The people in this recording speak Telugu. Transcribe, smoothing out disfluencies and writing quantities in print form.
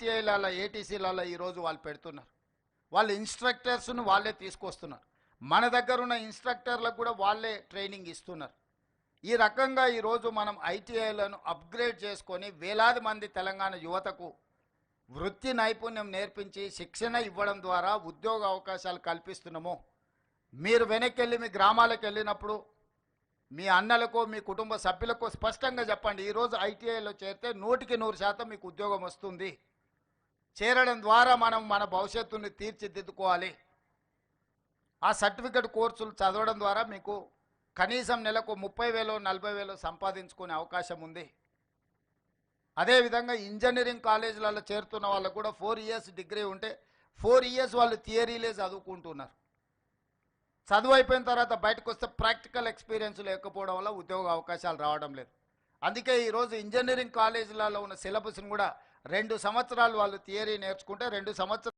ఐటీఐలలో ఏటీసీలలో ఈరోజు వాళ్ళు పెడుతున్నారు. వాళ్ళు ఇన్స్ట్రక్టర్స్ను వాళ్ళే తీసుకొస్తున్నారు. మన దగ్గర ఉన్న ఇన్స్ట్రక్టర్లకు కూడా వాళ్ళే ట్రైనింగ్ ఇస్తున్నారు. ఈ రకంగా ఈరోజు మనం ఐటీఐలను అప్గ్రేడ్ చేసుకొని వేలాది మంది తెలంగాణ యువతకు వృత్తి నైపుణ్యం నేర్పించి శిక్షణ ఇవ్వడం ద్వారా ఉద్యోగ అవకాశాలు కల్పిస్తున్నాము. మీరు వెనక్కి వెళ్ళి మీ గ్రామాలకు వెళ్ళినప్పుడు మీ అన్నలకు మీ కుటుంబ సభ్యులకు స్పష్టంగా చెప్పండి, ఈరోజు ఐటీఐలో చేరితే 100% మీకు ఉద్యోగం వస్తుంది. చేరడం ద్వారా మనం మన భవిష్యత్తుని తీర్చిదిద్దుకోవాలి. ఆ సర్టిఫికెట్ కోర్సులు చదవడం ద్వారా మీకు కనీసం నెలకు 30,000 40,000 సంపాదించుకునే అవకాశం ఉంది. అదేవిధంగా ఇంజనీరింగ్ కాలేజీలలో చేరుతున్న వాళ్ళకు కూడా 4 years డిగ్రీ ఉంటే 4 years వాళ్ళు థియరీలే చదువుకుంటున్నారు. చదువు అయిపోయిన తర్వాత బయటకు వస్తే ప్రాక్టికల్ ఎక్స్పీరియన్స్ లేకపోవడం వల్ల ఉద్యోగ అవకాశాలు రావడం లేదు. అందుకే ఈరోజు ఇంజనీరింగ్ కాలేజీలలో ఉన్న సిలబస్ని కూడా 2 సంవత్సరాలు వాళ్ళు థియరీ నేర్చుకుంటే 2 సంవత్సరాలు